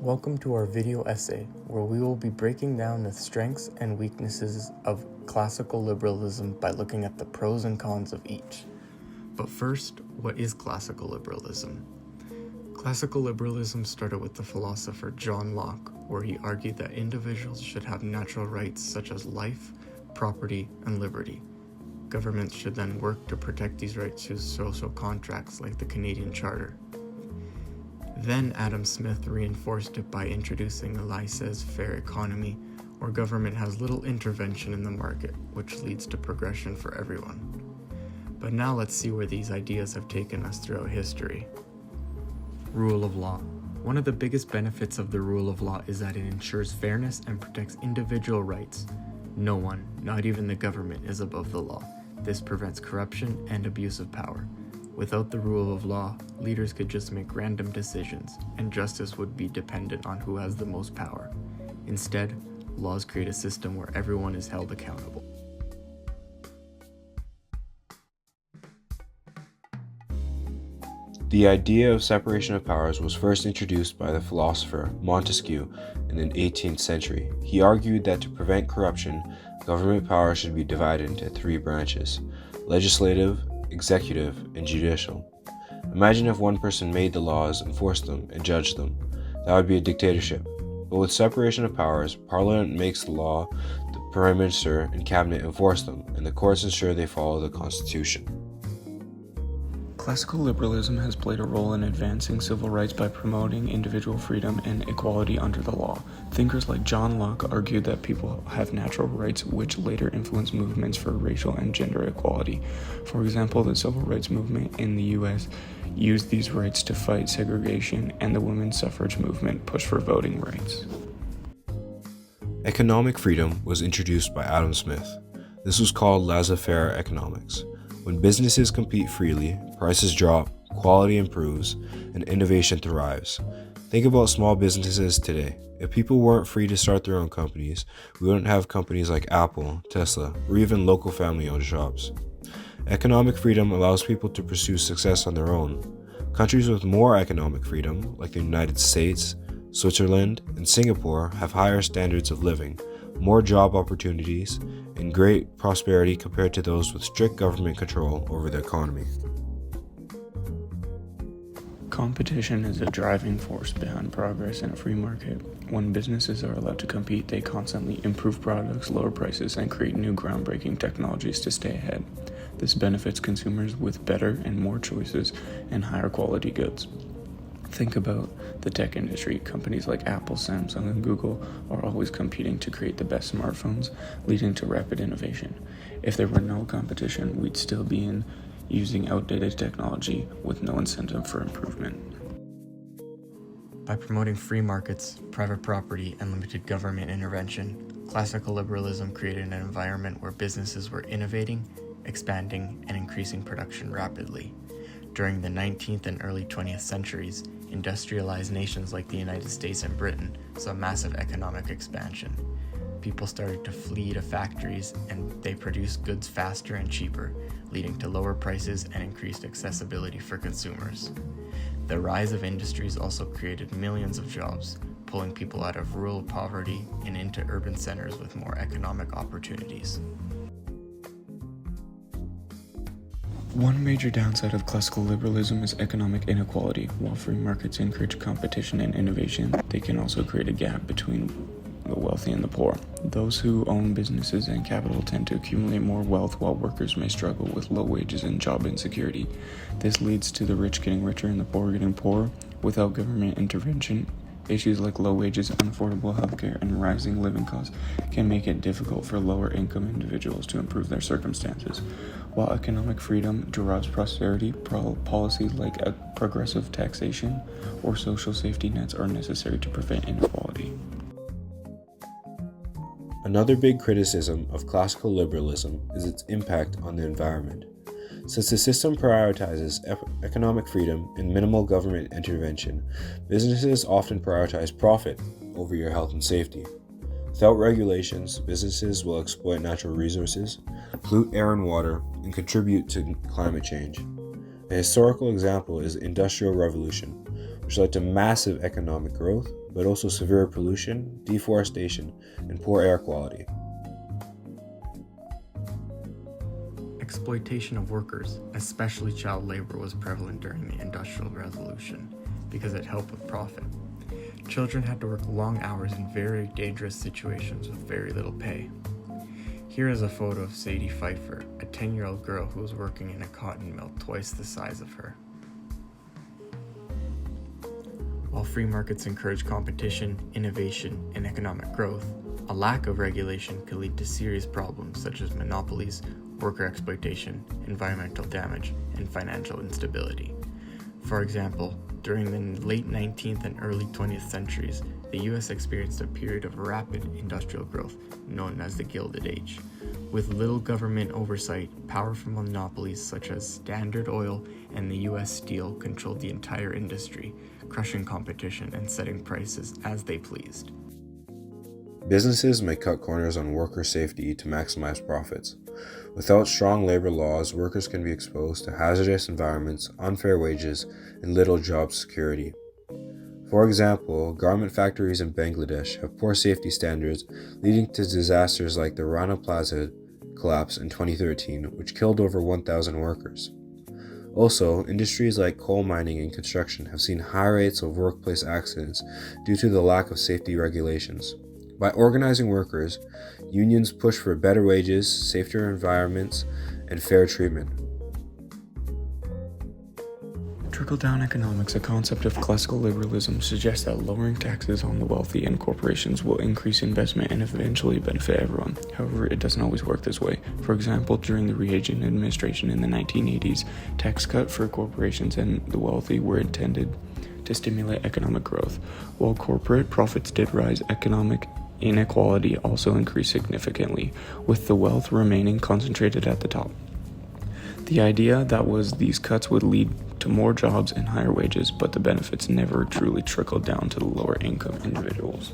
Welcome to our video essay, where we will be breaking down the strengths and weaknesses of classical liberalism by looking at the pros and cons of each. But first, what is classical liberalism? Classical liberalism started with the philosopher John Locke, where he argued that individuals should have natural rights such as life, property, and liberty. Governments should then work to protect these rights through social contracts like the Canadian Charter. Then Adam Smith reinforced it by introducing a laissez-faire economy, where government has little intervention in the market, which leads to progression for everyone. But now let's see where these ideas have taken us throughout history. Rule of law. One of the biggest benefits of the rule of law is that it ensures fairness and protects individual rights. No one, not even the government, is above the law. This prevents corruption and abuse of power. Without the rule of law, leaders could just make random decisions, and justice would be dependent on who has the most power. Instead, laws create a system where everyone is held accountable. The idea of separation of powers was first introduced by the philosopher Montesquieu in the 18th century. He argued that to prevent corruption, government power should be divided into three branches: legislative, executive, and judicial. Imagine if one person made the laws, enforced them, and judged them. That would be a dictatorship. But with separation of powers, Parliament makes the law, the Prime Minister and Cabinet enforce them, and the courts ensure they follow the Constitution. Classical liberalism has played a role in advancing civil rights by promoting individual freedom and equality under the law. Thinkers like John Locke argued that people have natural rights, which later influenced movements for racial and gender equality. For example, the civil rights movement in the U.S. used these rights to fight segregation, and the women's suffrage movement pushed for voting rights. Economic freedom was introduced by Adam Smith. This was called laissez-faire economics. When businesses compete freely, prices drop, quality improves, and innovation thrives. Think about small businesses today. If people weren't free to start their own companies, we wouldn't have companies like Apple, Tesla, or even local family-owned shops. Economic freedom allows people to pursue success on their own. Countries with more economic freedom, like the United States, Switzerland, and Singapore, have higher standards of living, more job opportunities, and great prosperity compared to those with strict government control over the economy. Competition is a driving force behind progress in a free market. When businesses are allowed to compete, they constantly improve products, lower prices, and create new groundbreaking technologies to stay ahead. This benefits consumers with better and more choices and higher quality goods. Think about the tech industry. Companies like Apple, Samsung, and Google are always competing to create the best smartphones, leading to rapid innovation. If there were no competition, we'd still be using outdated technology with no incentive for improvement. By promoting free markets, private property, and limited government intervention, classical liberalism created an environment where businesses were innovating, expanding, and increasing production rapidly. During the 19th and early 20th centuries, industrialized nations like the United States and Britain saw massive economic expansion. People started to flee to factories, and they produced goods faster and cheaper, leading to lower prices and increased accessibility for consumers. The rise of industries also created millions of jobs, pulling people out of rural poverty and into urban centers with more economic opportunities. One major downside of classical liberalism is economic inequality. While free markets encourage competition and innovation, they can also create a gap between the wealthy and the poor. Those who own businesses and capital tend to accumulate more wealth, while workers may struggle with low wages and job insecurity. This leads to the rich getting richer and the poor getting poorer. Without government intervention, issues like low wages, unaffordable healthcare, and rising living costs can make it difficult for lower-income individuals to improve their circumstances. While economic freedom derives prosperity, policies like progressive taxation or social safety nets are necessary to prevent inequality. Another big criticism of classical liberalism is its impact on the environment. Since the system prioritizes economic freedom and minimal government intervention, businesses often prioritize profit over your health and safety. Without regulations, businesses will exploit natural resources, pollute air and water, and contribute to climate change. A historical example is the Industrial Revolution, which led to massive economic growth, but also severe pollution, deforestation, and poor air quality. Exploitation of workers, especially child labor, was prevalent during the Industrial Revolution because it helped with profit. Children had to work long hours in very dangerous situations with very little pay. Here is a photo of Sadie Pfeiffer, a 10-year-old girl who was working in a cotton mill twice the size of her. While free markets encourage competition, innovation, and economic growth, a lack of regulation could lead to serious problems such as monopolies, worker exploitation, environmental damage, and financial instability. For example, during the late 19th and early 20th centuries, the US experienced a period of rapid industrial growth known as the Gilded Age. With little government oversight, powerful monopolies such as Standard Oil and the US Steel controlled the entire industry, crushing competition and setting prices as they pleased. Businesses may cut corners on worker safety to maximize profits. Without strong labor laws, workers can be exposed to hazardous environments, unfair wages, and little job security. For example, garment factories in Bangladesh have poor safety standards, leading to disasters like the Rana Plaza collapse in 2013, which killed over 1,000 workers. Also, industries like coal mining and construction have seen high rates of workplace accidents due to the lack of safety regulations. By organizing workers, unions push for better wages, safer environments, and fair treatment. Trickle-down economics, a concept of classical liberalism, suggests that lowering taxes on the wealthy and corporations will increase investment and eventually benefit everyone. However, it doesn't always work this way. For example, during the Reagan administration in the 1980s, tax cuts for corporations and the wealthy were intended to stimulate economic growth. While corporate profits did rise, economic inequality also increased significantly, with the wealth remaining concentrated at the top. The idea that was these cuts would lead to more jobs and higher wages, but the benefits never truly trickled down to the lower income individuals.